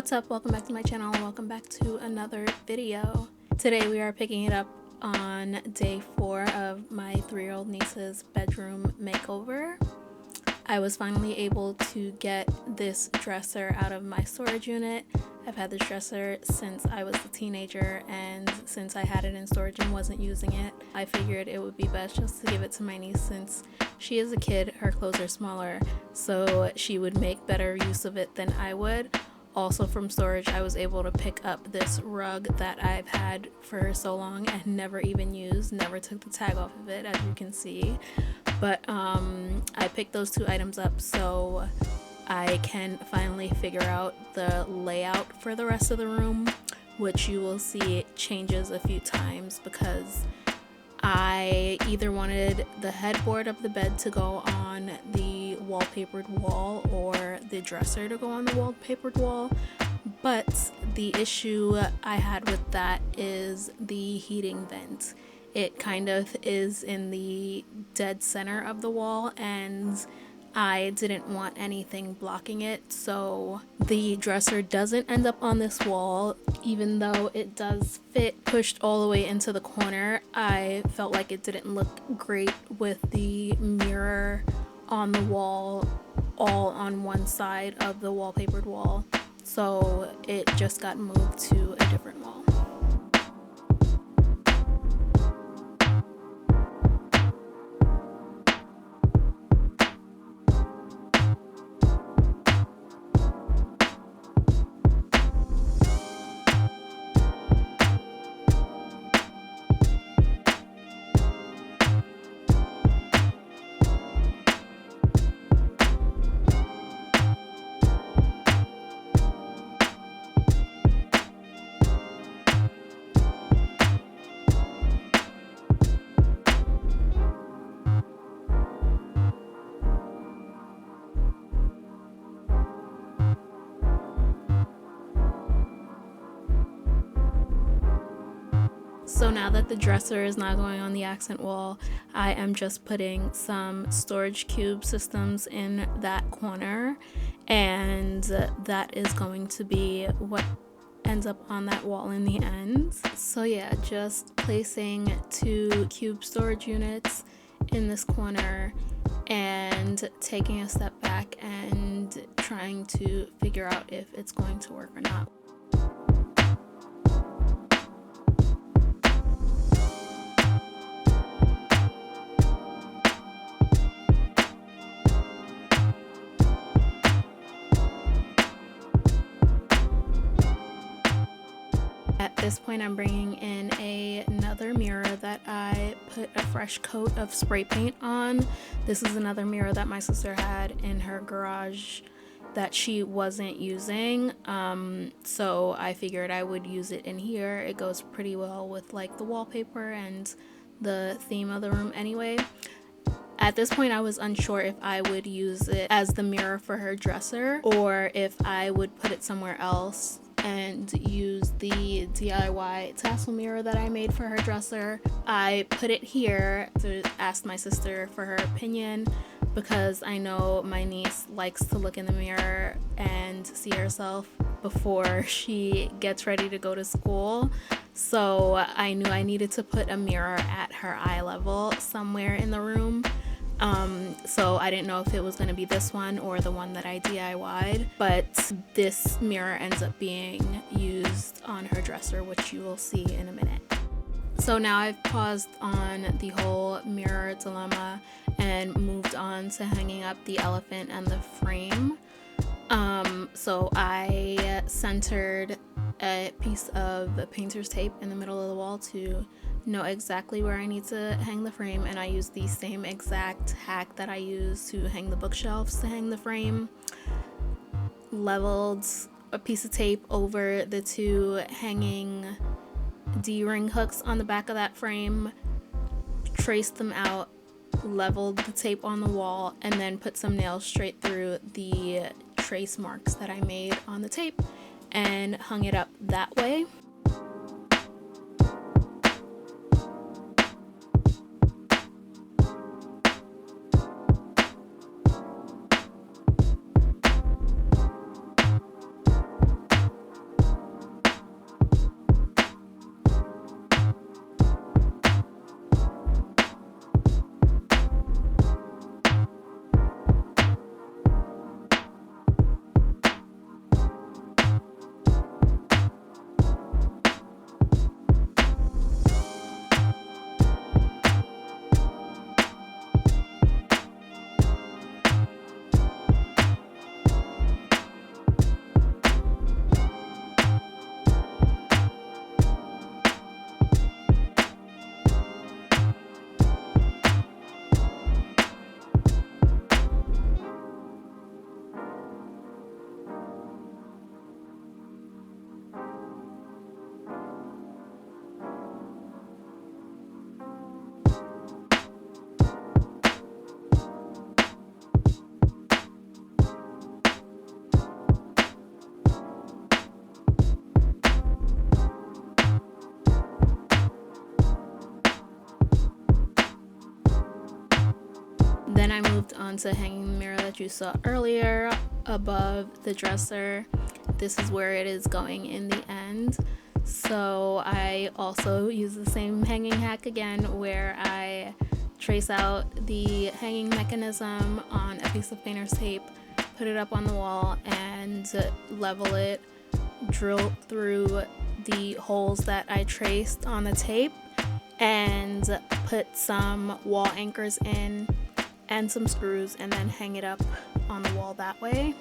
What's up? Welcome back to my channel and welcome back to another video. Today we are picking it up on day 4 of my 3-year-old niece's bedroom makeover. I was finally able to get this dresser out of my storage unit. I've had this dresser since I was a teenager, and since I had it in storage and wasn't using it, I figured it would be best just to give it to my niece since she is a kid, her clothes are smaller, so she would make better use of it than I would. Also from storage, I was able to pick up this rug that I've had for so long and never even used, never took the tag off of it, as you can see. But I picked those 2 items up so I can finally figure out the layout for the rest of the room, which you will see changes a few times because I either wanted the headboard of the bed to go on the wallpapered wall or the dresser to go on the wallpapered wall, but the issue I had with that is the heating vent. It kind of is in the dead center of the wall and I didn't want anything blocking it, so the dresser doesn't end up on this wall. Even though it does fit pushed all the way into the corner, I felt like it didn't look great with the mirror on the wall all on one side of the wallpapered wall, so it just got moved to a different wall. So now that the dresser is not going on the accent wall, I am just putting some storage cube systems in that corner, and that is going to be what ends up on that wall in the end. So yeah, just placing 2 cube storage units in this corner and taking a step back and trying to figure out if it's going to work or not. At this point, I'm bringing in another mirror that I put a fresh coat of spray paint on. This is another mirror that my sister had in her garage that she wasn't using, so I figured I would use it in here. It goes pretty well with like the wallpaper and the theme of the room anyway. At this point, I was unsure if I would use it as the mirror for her dresser or if I would put it somewhere else and use the DIY tassel mirror that I made for her dresser. I put it here to ask my sister for her opinion because I know my niece likes to look in the mirror and see herself before she gets ready to go to school. So I knew I needed to put a mirror at her eye level somewhere in the room. So I didn't know if it was going to be this one or the one that I DIY'd, but this mirror ends up being used on her dresser, which you will see in a minute. So now I've paused on the whole mirror dilemma and moved on to hanging up the elephant and the frame. So I centered a piece of painter's tape in the middle of the wall to know exactly where I need to hang the frame, and I used the same exact hack that I used to hang the bookshelves to hang the frame. Leveled a piece of tape over the 2 hanging D-ring hooks on the back of that frame, traced them out, leveled the tape on the wall, and then put some nails straight through the trace marks that I made on the tape and hung it up that way. moved on to hanging the mirror that you saw earlier above the dresser. This is where it is going in the end. So I also use the same hanging hack again, where I trace out the hanging mechanism on a piece of painter's tape, put it up on the wall, and level it, drill through the holes that I traced on the tape, and put some wall anchors in and some screws, and then hang it up on the wall that way.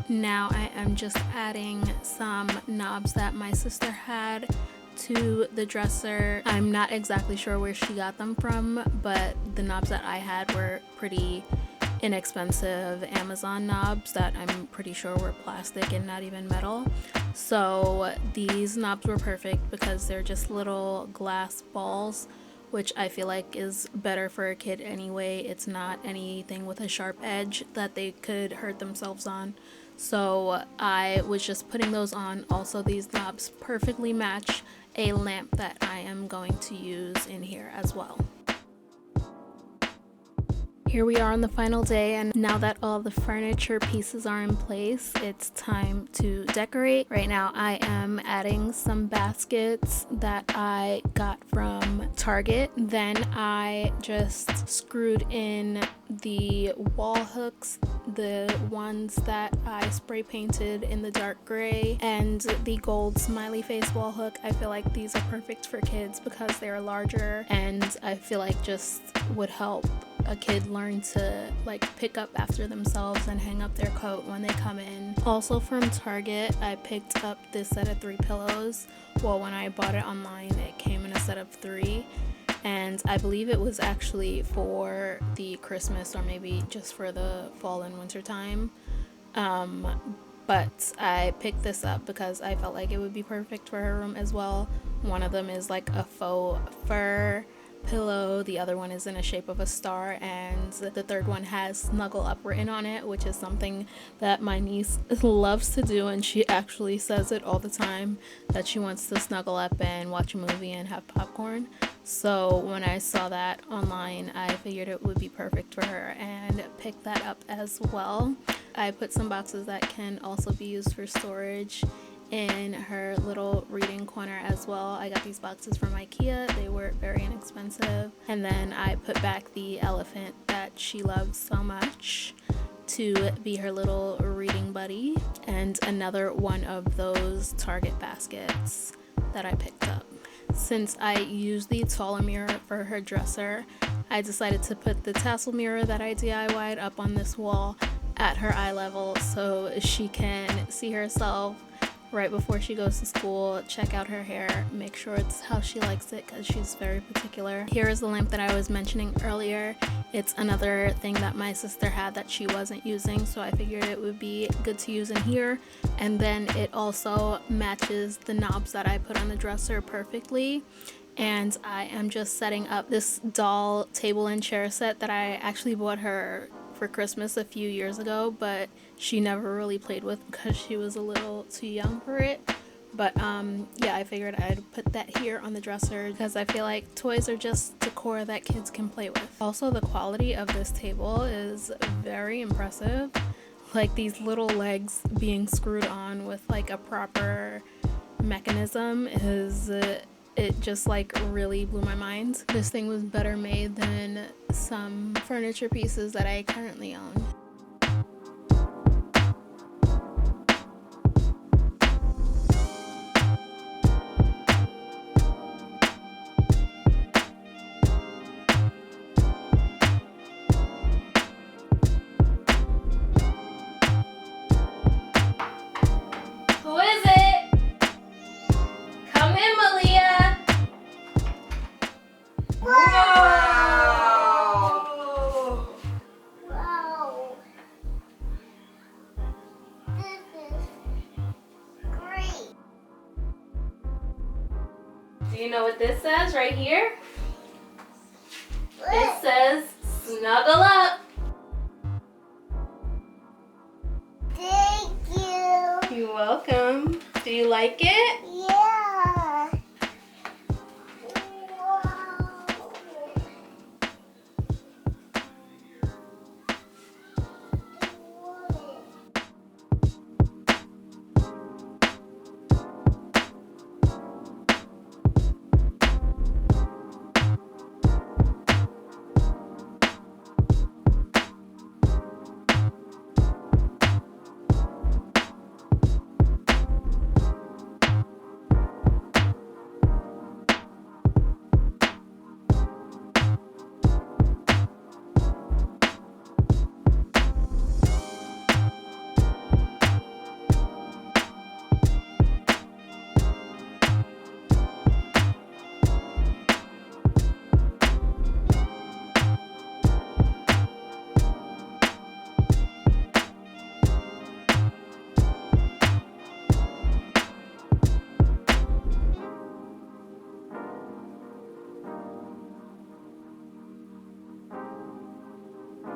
Now I am just adding some knobs that my sister had to the dresser. I'm not exactly sure where she got them from, but the knobs that I had were pretty inexpensive Amazon knobs that I'm pretty sure were plastic and not even metal. So these knobs were perfect because they're just little glass balls, which I feel like is better for a kid anyway. It's not anything with a sharp edge that they could hurt themselves on. So I was just putting those on. Also, these knobs perfectly match a lamp that I am going to use in here as well. Here we are on the final day, and now that all the furniture pieces are in place, it's time to decorate. Right now I am adding some baskets that I got from Target. Then I just screwed in the wall hooks, the ones that I spray painted in the dark gray, and the gold smiley face wall hook. I feel like these are perfect for kids because they are larger, and I feel like just would help a kid learn to like pick up after themselves and hang up their coat when they come in. Also from Target, I picked up this set of 3 pillows. Well, when I bought it online, it came in a set of 3, and I believe it was actually for the Christmas or maybe just for the fall and winter time. But I picked this up because I felt like it would be perfect for her room as well. One of them is like a faux fur pillow, the other one is in a shape of a star, and the third one has snuggle up written on it, which is something that my niece loves to do, and she actually says it all the time, that she wants to snuggle up and watch a movie and have popcorn. So when I saw that online, I figured it would be perfect for her and picked that up as well. I put some boxes that can also be used for storage in her little reading corner as well. I got these boxes from IKEA. They were very inexpensive. And then I put back the elephant that she loves so much to be her little reading buddy, and another one of those Target baskets that I picked up. Since I used the taller mirror for her dresser, I decided to put the tassel mirror that I DIY'd up on this wall at her eye level so she can see herself right before she goes to school, check out her hair, make sure it's how she likes it because she's very particular. Here is the lamp that I was mentioning earlier. It's another thing that my sister had that she wasn't using, so I figured it would be good to use in here. And then it also matches the knobs that I put on the dresser perfectly. And I am just setting up this doll table and chair set that I actually bought her for Christmas a few years ago, but she never really played with because she was a little too young for it. But yeah, I figured I'd put that here on the dresser because I feel like toys are just decor that kids can play with. Also, the quality of this table is very impressive. Like these little legs being screwed on with like a proper mechanism is it just like really blew my mind. This thing was better made than some furniture pieces that I currently own. Who is it? Come in, Malia. Wow! Wow! This is great. Do you know what this says right here? It What? says snuggle up. Thank you. You're welcome. Do you like it?